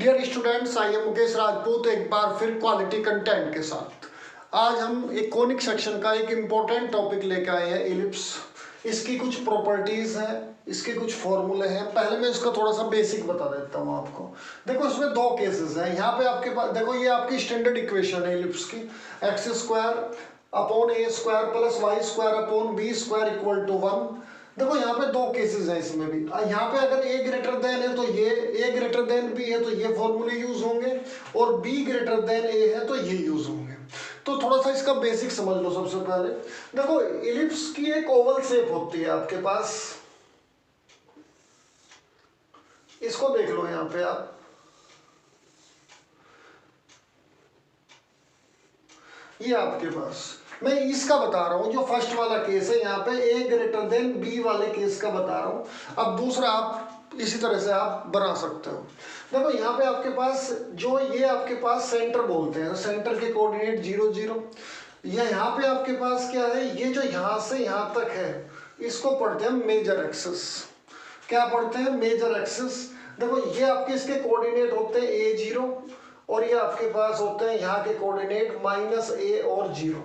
Dear students, I am Mukesh Rajput एक बार फिर क्वालिटी कंटेंट के साथ। आज हम एक कोनिक सेक्शन का एक इम्पोर्टेंट टॉपिक लेकर आए हैं, एलिप्स। इसकी कुछ प्रॉपर्टीज हैं, इसके कुछ फॉर्मूले हैं। पहले मैं इसका थोड़ा सा बेसिक बता देता हूँ आपको। देखो इसमें दो केसेस हैं। यहाँ पे आपके पास देखो, ये आपकी स्टैंडर्ड इक्वेशन है एलिप्स की, x square upon a square plus y square upon b square equal to 1। देखो यहाँ पे दो केसेस हैं इसमें भी। यहाँ पे अगर a ग्रेटर देन है तो ये, a ग्रेटर देन b है तो ये फॉर्मूले यूज होंगे, और b ग्रेटर देन a है तो ये यूज होंगे। तो थोड़ा सा इसका बेसिक समझ लो। सबसे पहले देखो, इलिप्स की एक ओवल शेप होती है आपके पास, इसको देख लो यहाँ पे आप। ये आपके पास, मैं इसका बता रहा हूँ जो फर्स्ट वाला केस है, यहाँ पे a ग्रेटर देन b वाले केस का बता रहा हूँ। अब दूसरा आप इसी तरह से आप बना सकते हो। देखो यहाँ पे आपके पास जो ये आपके पास सेंटर बोलते हैं, सेंटर के कोऑर्डिनेट 0 0। या यहाँ पे आपके पास क्या है, ये जो यहाँ से यहाँ तक है इसको पढ़ते हैं मेजर एक्सिस। क्या पढ़ते हैं? Major axis. देखो ये आपके इसके कोऑर्डिनेट होते हैं a0, और ये आपके पास होते हैं यहाँ के कोऑर्डिनेट -a और 0।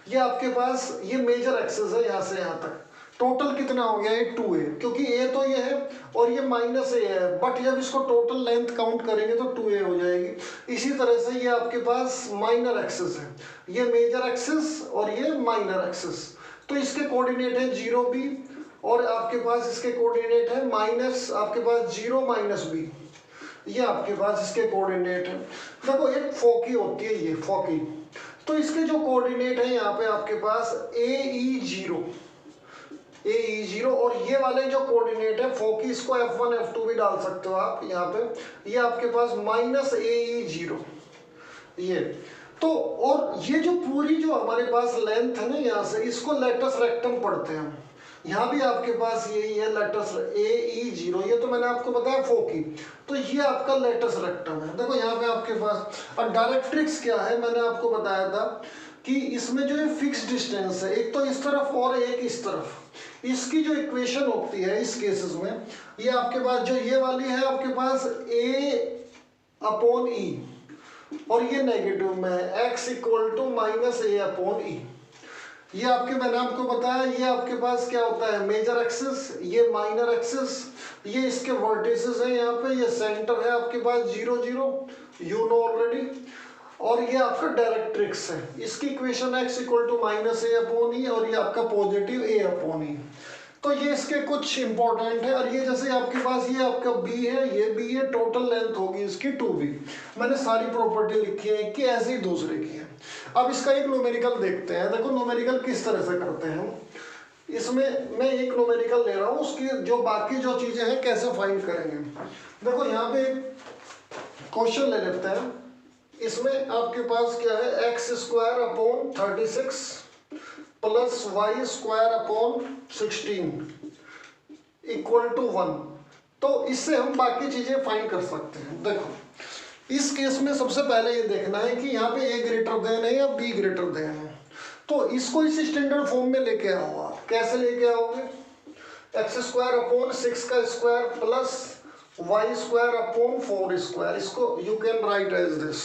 ये आपके पास ये मेजर एक्सिस है यहाँ से यहाँ तक। टोटल कितना हो गया? ये 2a, क्योंकि a तो ये है और ये -a है, बट जब इसको टोटल लेंथ काउंट करेंगे तो 2a हो जाएगी। इसी तरह से ये आपके पास माइनर एक्सिस है, ये मेजर एक्सिस और ये माइनर एक्सिस। तो इसके कोऑर्डिनेट है 0b, और आपके पास इसके कोऑर्डिनेट है माइनस आपके पास 0 -b। ये आपके पास इसके कोऑर्डिनेट है। देखो एक फोकी होती है, ये फोकी। तो इसके जो कोऑर्डिनेट है यहाँ पे आपके पास AE0, और ये वाले जो कोऑर्डिनेट है फोकी, इसको F1 F2 भी डाल सकते हो आप यहाँ पे। ये आपके पास -AE0 ये। तो और ये जो पूरी जो हमारे पास लेंथ है ना यहाँ से, इसको लेटस रेक्टम पढ़ते हैं हम। यहाँ भी आपके पास यही है लेटस AE0, ये तो मैंने आपको बताया फोकी। तो ये आपका लेटस रेक्टम है। देखो यहाँ पे आपके पास, और डायरेक्ट्रिक्स क्या है मैंने आपको बताया था कि इसमें जो है फिक्स डिस्टेंस है, एक तो इस तरफ और एक इस तरफ। इसकी जो इक्वेशन होती है इस केसेस में, ये आपके पास जो ये वाली है आपके पास a/e, और ये नेगेटिव में है x = -a/e। ये आपके मैंने आपको बताया, ये आपके पास क्या होता है? मेजर एक्सिस, ये माइनर एक्सिस, ये इसके वर्टिसेस हैं यहाँ पे, ये सेंटर है आपके पास 0 0, यू नो ऑलरेडी। और ये आपका डायरेक्ट्रिक्स है, इसकी इक्वेशन x = -a/e, और ये आपका पॉजिटिव a/e। तो ये इसके कुछ इंपॉर्टेंट है। और ये जैसे आपके पास ये आपका b है, ये b है, टोटल लेंथ होगी इसकी 2b। मैंने सारी प्रॉपर्टी लिखी है कि ऐसे ही दूसरे की है। अब इसका एक न्यूमेरिकल देखते हैं। देखो न्यूमेरिकल किस तरह से करते हैं हम। इसमें मैं एक न्यूमेरिकल ले रहा हूँ, उसकी जो बाकी जो चीजें हैं कैसे फाइंड करेंगे। देखो यहाँ पे क्वेश्चन ले लेते हैं। इसमें आपके पास क्या है, x² / 36 प्लस y² / 16 = 1। तो इससे हम बाकी चीजें फाइंड कर सकते हैं। देखो इस केस में सबसे पहले ये देखना है कि यहाँ पे a ग्रेटर देन है या b ग्रेटर देन है। तो इसको इस स्टैंडर्ड फॉर्म में लेके आओ आप। कैसे लेके आओगे? x² / 6² plus y² / 4²। इसको you can write as this.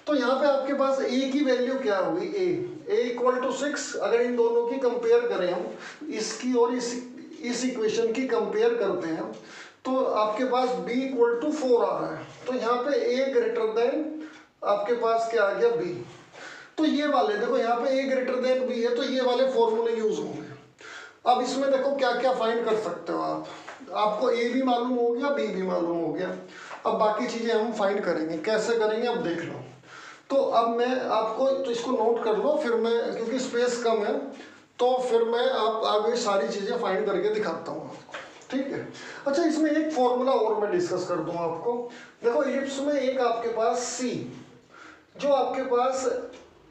तो यहाँ पे आपके पास a की वैल्यू क्या होगी? a = 6। अगर इन दोनों की कंपेयर करें हम, इसकी और इस इक्वेशन की कंपेयर करते हैं, तो आपके पास b = 4 आ रहा है। तो यहाँ पे a ग्रेटर देन आपके पास क्या आ गया? b। तो ये वाले देखो यहाँ पे a ग्रेटर देन b है, तो ये वाले फॉर्मूले यूज होंगे। अब इसमें देखो क्या क्या फाइंड कर सकते हो आप। आपको a भी मालूम हो गया, b भी मालूम हो गया। अब बाकी चीजें हम फाइंड करेंगे। कैसे करेंगे अब देख लो। तो अब मैं आपको, तो इसको नोट कर लो, फिर मैं, क्योंकि स्पेस कम है तो फिर मैं आप आगे सारी चीजें फाइंड करके दिखाता हूँ आपको, ठीक है। अच्छा, इसमें एक फॉर्मूला और मैं डिस्कस कर दूँ आपको। देखो इलिप्स में एक आपके पास c, जो आपके पास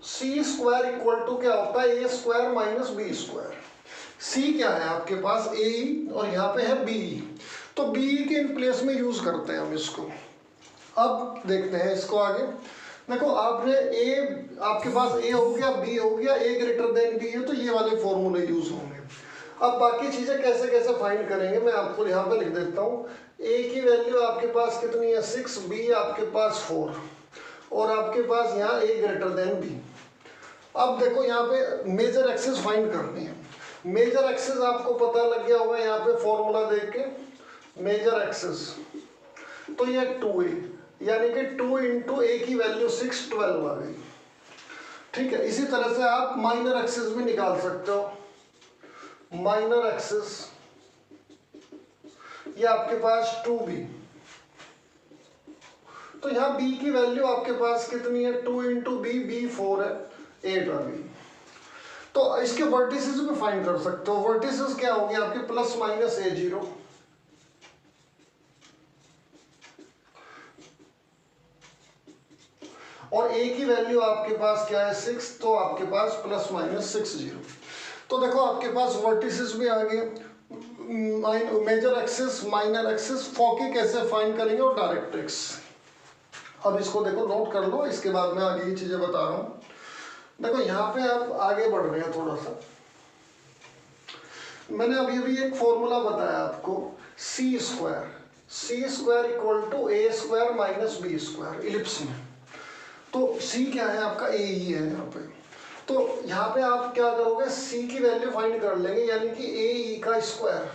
c² = क्या होता है? a² - b²। c क्या है आपके पास? ae, और यहाँ पे है be। तो be के इन प्लेस में यूज करते हैं हम इसको। अब देखते हैं इसको आगे। देखो आपने आपके पास a हो गया, b हो गया, a ग्रेटर देन b है, तो ये वाले फॉर्मूले यूज होंगे। अब बाकी चीजें कैसे कैसे फाइंड करेंगे मैं आपको यहाँ पे लिख देता हूँ। ए की वैल्यू आपके पास कितनी है 6, बी आपके पास 4 और आपके पास यहाँ ए ग्रेटर देन बी। अब देखो यहाँ पे मेजर एक्सेस फाइंड करनी है। मेजर एक्सेस आपको पता लग गया होगा यहाँ पे फॉर्मूला देख के, मेजर एक्सेस तो ये 2a यानी कि 2 इंटू ए की वैल्यू 6 12 आ गई। ठीक है, इसी तरह से आप माइनर एक्सेस भी निकाल सकते हो। माइनर एक्सेस ये आपके पास 2b, तो यहाँ b की वैल्यू आपके पास कितनी है 2 इंटू बी, बी 4 है 8 आ गई। तो इसके वर्टिसेस भी फाइंड कर सकते हो। वर्टिसेस क्या होगी आपके प्लस माइनस a0 और a की वैल्यू आपके पास क्या है 6, तो आपके पास प्लस माइनस 6 0। तो देखो आपके पास वर्टिसेस भी आ गए, मेजर एक्सिस, माइनर एक्सिस, फोकी कैसे फाइंड करेंगे और डायरेक्ट्रिक्स। अब इसको देखो नोट कर लो, इसके बाद मैं आगे ये चीजें बता रहा हूँ। देखो यहाँ पे आप आगे बढ़ रहे हैं थोड़ा सा। मैंने अभी अभी एक फॉर्मूला बताया आपको C square equal to A square minus B square ellipse में। तो c क्या है आपका a ही है यहाँ पे। तो यहाँ पे आप क्या करोगे c की वैल्यू फाइंड कर लेंगे, यानी कि a का स्क्वायर,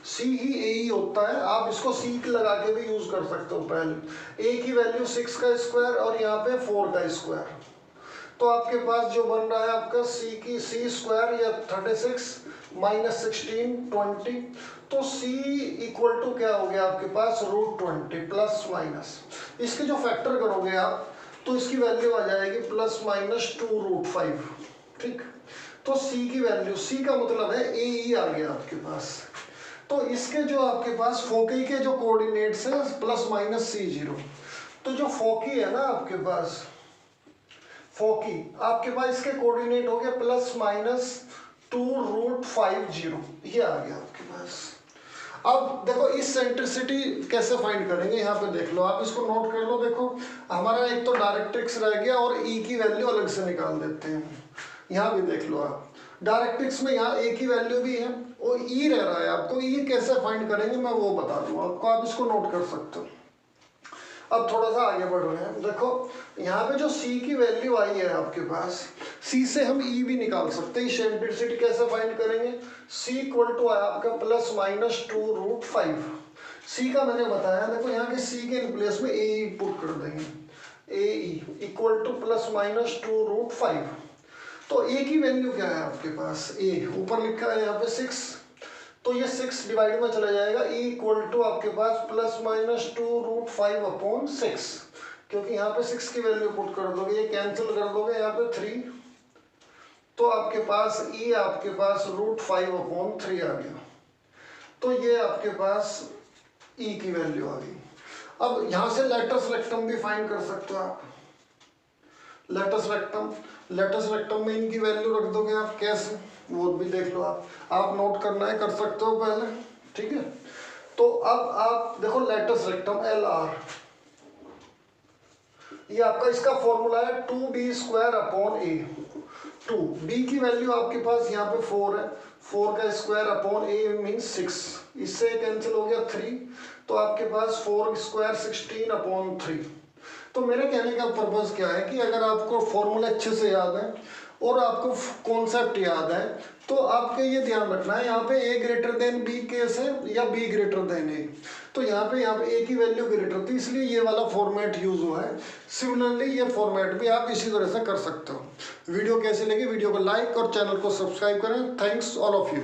c ही a ही होता है। आप इसको c लगा के भी यूज कर सकते हो। पहले a की वैल्यू 6 का स्क्वायर और यहाँ पे 4 का स्क्वायर, तो आपके पास जो बन रहा है आपका c स्क्वायर या 36 माइनस 16 20। तो c इक्वल टू क्या हो गया आपके पास √20 प्लस माइनस, इसके जो फैक्टर करोगे आप तो इसकी वैल्यू आ जाएगी प्लस माइनस 2√5। ठीक, तो c की वैल्यू, c का मतलब है a ही आ गया आपके पास। तो इसके जो आपके पास फोकी के जो कोऑर्डिनेट्स है प्लस माइनस c0। तो जो फोकी है ना आपके पास, फोकी आपके पास इसके कोऑर्डिनेट हो गए प्लस माइनस 2√50, ये आ गया आपके पास। अब देखो इस सेंट्रिसिटी कैसे फाइंड करेंगे, यहाँ पे देख लो आप, इसको नोट कर लो। देखो हमारा एक तो डायरेक्ट्रिक्स रह गया और ई की वैल्यू अलग से निकाल देते हैं। यहाँ भी देख लो आप, डायरेक्ट्रिक्स में यहाँ ए की वैल्यू भी है और ई रह रहा है। आपको ई कैसे फाइंड करेंगे मैं वो बता दूँ आपको, आप इसको नोट कर सकते हो। अब थोड़ा सा आगे बढ़ रहे हैं। देखो यहाँ पे जो c की वैल्यू आई है आपके पास, c से हम e भी निकाल सकते हैं। सेंट्रिसिटी कैसे फाइंड करेंगे, c इक्वल टू आया आपका प्लस माइनस 2√5। c का मैंने बताया, देखो यहाँ के c के प्लेस में a पुट कर देंगे, a equal two plus minus 2√5। तो a की वैल्यू क्या है आपके पास, a ऊपर लिखा है यहाँ पे 6, तो ये 6 डिवाइड में चला जाएगा। e इक्वल टू आपके पास प्लस माइनस 2√5/6, क्योंकि यहाँ पे 6 की वैल्यू पुट कर दोगे, ये कैंसिल कर दोगे, यहाँ पे 3, तो आपके पास e आपके पास √5/3 आ गया। तो ये आपके पास e की वैल्यू आ गई। अब यहाँ से लेटस रेक्टम भी फाइंड कर सकते हो आप। लेटस रेक्टम में इनकी वैल्यू रख दोगे आप, कैसे वो भी देख लो आप नोट करना है कर सकते हो पहले। ठीक है, तो अब आप देखो लेटस रेक्टम LR, ये आपका इसका फॉर्मूला है 2b²/a। 2 b की वैल्यू आपके पास यहाँ पे 4 है, 4 का स्क्वायर/a मीन्स 6, इससे कैंसिल हो गया 3, तो आपके पास 4² 16/3। तो मेरे कहने का पर्पज क्या है कि अगर आपको फॉर्मूला अच्छे से याद है और आपको कॉन्सेप्ट याद है, तो आपको ये ध्यान रखना है यहाँ पे a greater than b case है या b ग्रेटर देन a। तो यहाँ पे a की वैल्यू ग्रेटर थी, इसलिए ये वाला फॉर्मेट यूज हुआ है। सिमिलरली ये फॉर्मेट भी आप इसी तरह से कर सकते हो। वीडियो कैसी लगी, वीडियो को लाइक और चैनल को सब्सक्राइब करें। Thanks all of you.